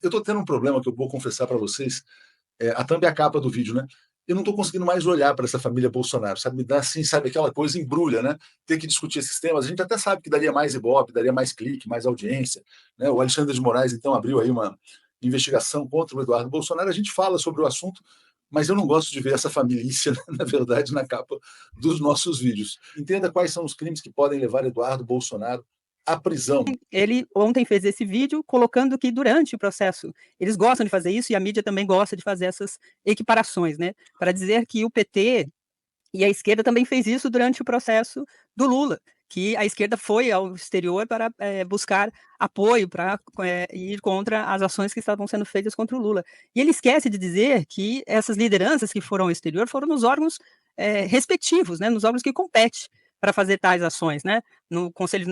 Eu estou tendo um problema que eu vou confessar para vocês. A thumb é a capa do vídeo, né? Eu não estou conseguindo mais olhar para essa família Bolsonaro, sabe? Me dá assim, sabe, aquela coisa embrulha, né? Ter que discutir esses temas. A gente até sabe que daria mais ibope, daria mais clique, mais audiência, né? O Alexandre de Moraes, então, abriu aí uma investigação contra o Eduardo Bolsonaro. A gente fala sobre o assunto, mas eu não gosto de ver essa família, na verdade, na capa dos nossos vídeos. Entenda quais são os crimes que podem levar Eduardo Bolsonaro à prisão. Ele ontem fez esse vídeo colocando que durante o processo, eles gostam de fazer isso e a mídia também gosta de fazer essas equiparações, né? Para dizer que o PT e a esquerda também fez isso durante o processo do Lula, que a esquerda foi ao exterior para buscar apoio, para ir contra as ações que estavam sendo feitas contra o Lula. E ele esquece de dizer que essas lideranças que foram ao exterior foram nos órgãos respectivos, né, nos órgãos que competem para fazer tais ações, né? No Conselho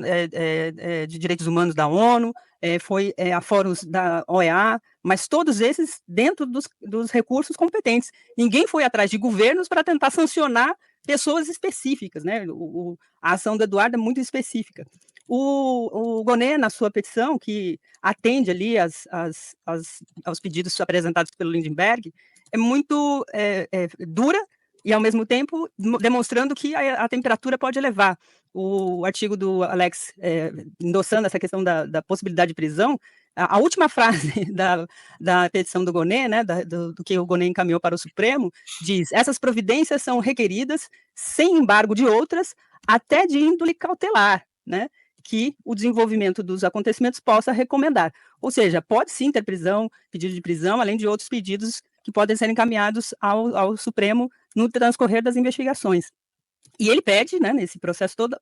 de Direitos Humanos da ONU, foi a fóruns da OEA, mas todos esses dentro dos recursos competentes. Ninguém foi atrás de governos para tentar sancionar pessoas específicas, né? A ação do Eduardo é muito específica. O Gonê, na sua petição, que atende ali aos pedidos apresentados pelo Lindenberg, é muito dura e, ao mesmo tempo, demonstrando que a temperatura pode elevar. O artigo do Alex, endossando essa questão da possibilidade de prisão, a última frase da petição do Gonê, né, do que o Gonê encaminhou para o Supremo, diz: essas providências são requeridas sem embargo de outras, até de índole cautelar, né, que o desenvolvimento dos acontecimentos possa recomendar. Ou seja, pode sim ter prisão, pedido de prisão, além de outros pedidos que podem ser encaminhados ao Supremo no transcorrer das investigações. E ele pede, né, nesse processo todo,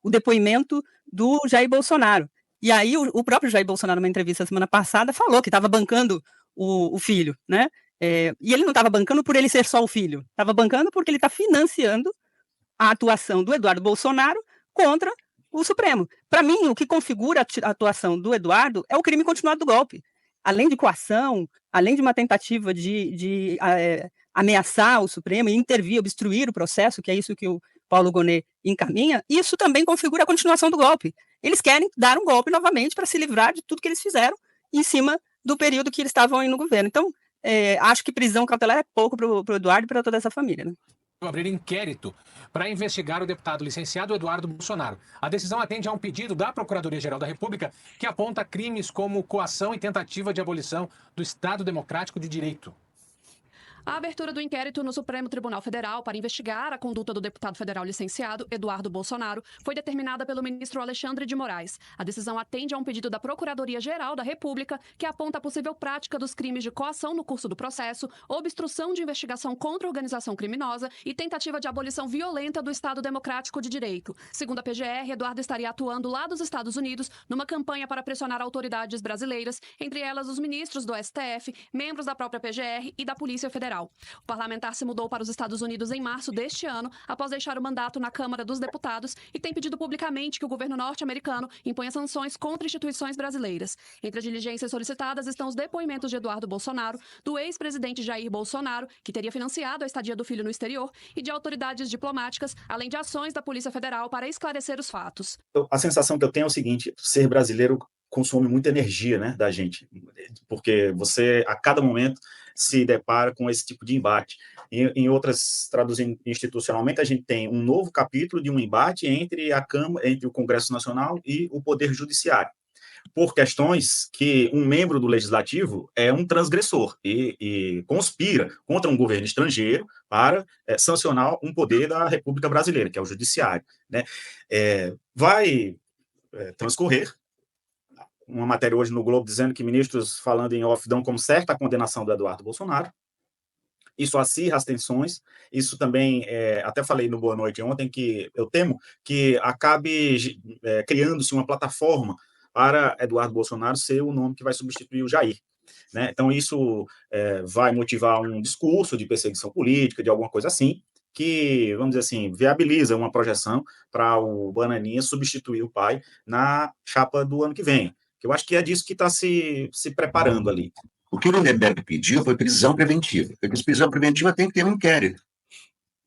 o depoimento do Jair Bolsonaro. E aí o próprio Jair Bolsonaro, numa entrevista semana passada, falou que estava bancando o filho, né? E ele não estava bancando por ele ser só o filho, estava bancando porque ele está financiando a atuação do Eduardo Bolsonaro contra o Supremo. Para mim, o que configura a atuação do Eduardo é o crime continuado do golpe. Além de coação, além de uma tentativa de ameaçar o Supremo e intervir, obstruir o processo, que é isso que o Paulo Gonê encaminha, isso também configura a continuação do golpe. Eles querem dar um golpe novamente para se livrar de tudo que eles fizeram em cima do período que eles estavam aí no governo. Então, acho que prisão cautelar é pouco para o Eduardo e para toda essa família, né? Abrir inquérito para investigar o deputado licenciado Eduardo Bolsonaro. A decisão atende a um pedido da Procuradoria-Geral da República que aponta crimes como coação e tentativa de abolição do Estado Democrático de Direito. A abertura do inquérito no Supremo Tribunal Federal para investigar a conduta do deputado federal licenciado Eduardo Bolsonaro foi determinada pelo ministro Alexandre de Moraes. A decisão atende a um pedido da Procuradoria-Geral da República que aponta a possível prática dos crimes de coação no curso do processo, obstrução de investigação contra organização criminosa e tentativa de abolição violenta do Estado Democrático de Direito. Segundo a PGR, Eduardo estaria atuando lá dos Estados Unidos numa campanha para pressionar autoridades brasileiras, entre elas os ministros do STF, membros da própria PGR e da Polícia Federal. O parlamentar se mudou para os Estados Unidos em março deste ano, após deixar o mandato na Câmara dos Deputados, e tem pedido publicamente que o governo norte-americano imponha sanções contra instituições brasileiras. Entre as diligências solicitadas estão os depoimentos de Eduardo Bolsonaro, do ex-presidente Jair Bolsonaro, que teria financiado a estadia do filho no exterior, e de autoridades diplomáticas, além de ações da Polícia Federal para esclarecer os fatos. A sensação que eu tenho é o seguinte: ser brasileiro consome muita energia, né, da gente, porque você, a cada momento, se depara com esse tipo de embate. Em outras, traduzindo institucionalmente, a gente tem um novo capítulo de um embate entre a Câmara, entre o Congresso Nacional e o Poder Judiciário, por questões que um membro do Legislativo é um transgressor e conspira contra um governo estrangeiro para sancionar um poder da República Brasileira, que é o Judiciário, né? Vai transcorrer uma matéria hoje no Globo dizendo que ministros falando em off dão como certa a condenação do Eduardo Bolsonaro. Isso acirra as tensões. Isso também, até falei no Boa Noite ontem, que eu temo que acabe criando-se uma plataforma para Eduardo Bolsonaro ser o nome que vai substituir o Jair, né? Então, isso vai motivar um discurso de perseguição política, de alguma coisa assim, que, vamos dizer assim, viabiliza uma projeção para o Bananinha substituir o pai na chapa do ano que vem. Eu acho que é disso que está se preparando ali. O que o Lindenberg pediu foi prisão preventiva. Porque prisão preventiva tem que ter um inquérito.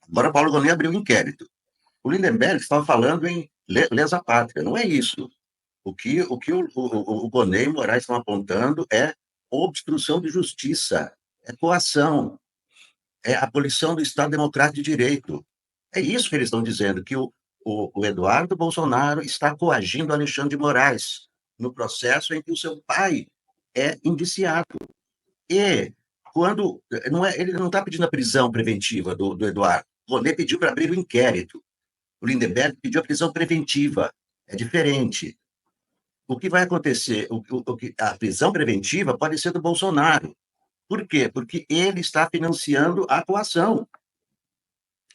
Agora o Paulo Gonê abriu um inquérito. O Lindenberg estava falando em lesa pátria. Não é isso. O que o Gonê e Moraes estão apontando é obstrução de justiça, é coação, é abolição do Estado Democrático de Direito. É isso que eles estão dizendo, que o Eduardo Bolsonaro está coagindo Alexandre de Moraes no processo em que o seu pai é indiciado. E quando ele não está pedindo a prisão preventiva do Eduardo, o Ronê pediu para abrir o inquérito. O Lindenberg pediu a prisão preventiva. É diferente. O que vai acontecer? A prisão preventiva pode ser do Bolsonaro. Por quê? Porque ele está financiando a coação.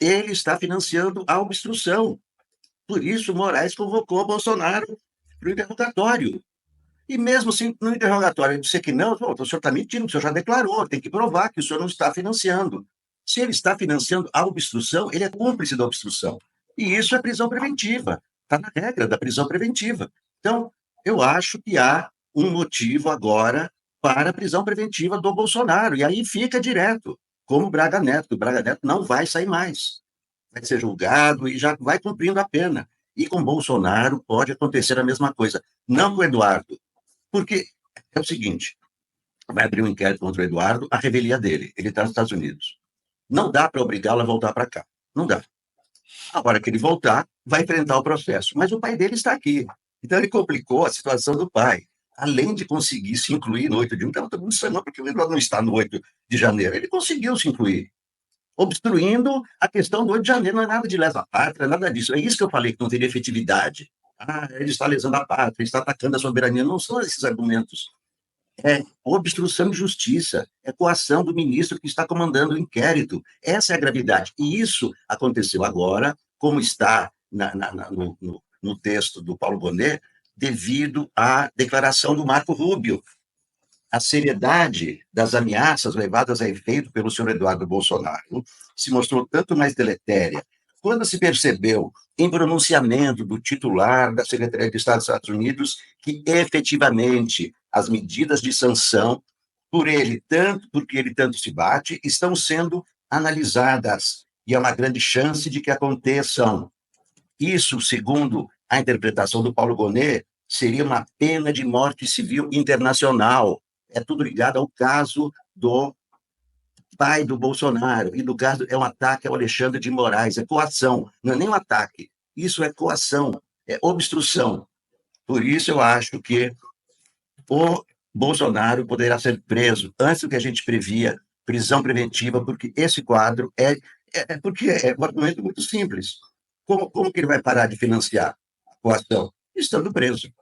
Ele está financiando a obstrução. Por isso, Moraes convocou o Bolsonaro para o interrogatório. E mesmo assim, no interrogatório, ele disse que não, o senhor está mentindo, o senhor já declarou, tem que provar que o senhor não está financiando. Se ele está financiando a obstrução, ele é cúmplice da obstrução. E isso é prisão preventiva. Está na regra da prisão preventiva. Então, eu acho que há um motivo agora para a prisão preventiva do Bolsonaro. E aí fica direto, como o Braga Neto. O Braga Neto não vai sair mais. Vai ser julgado e já vai cumprindo a pena. E com Bolsonaro pode acontecer a mesma coisa. Não com o Eduardo. Porque é o seguinte, vai abrir um inquérito contra o Eduardo, a revelia dele. Ele está nos Estados Unidos. Não dá para obrigá-lo a voltar para cá. Não dá. A hora que ele voltar, vai enfrentar o processo. Mas o pai dele está aqui. Então, ele complicou a situação do pai. Além de conseguir se incluir no 8 de 1, estava todo mundo dizendo, não, porque o Eduardo não está no 8 de janeiro. Ele conseguiu se incluir. Obstruindo a questão do 8 de janeiro. Não é nada de lesa pátria, nada disso. É isso que eu falei, que não teria efetividade. Ele está lesando a pátria, ele está atacando a soberania. Não são esses argumentos. É obstrução de justiça, é coação do ministro que está comandando o inquérito. Essa é a gravidade. E isso aconteceu agora, como está no texto do Paulo Bonet, devido à declaração do Marco Rubio. A seriedade das ameaças levadas a efeito pelo senhor Eduardo Bolsonaro se mostrou tanto mais deletéria quando se percebeu em pronunciamento do titular da Secretaria de Estado dos Estados Unidos que, efetivamente, as medidas de sanção, porque ele tanto se bate, estão sendo analisadas, e há uma grande chance de que aconteçam. Isso, segundo a interpretação do Paulo Bonet, seria uma pena de morte civil internacional. É tudo ligado ao caso do pai do Bolsonaro, e no caso é um ataque ao Alexandre de Moraes, é coação, não é nem um ataque, isso é coação, é obstrução. Por isso eu acho que o Bolsonaro poderá ser preso antes do que a gente previa, prisão preventiva, porque esse quadro porque é um argumento muito simples. Como que ele vai parar de financiar a coação? Estando preso.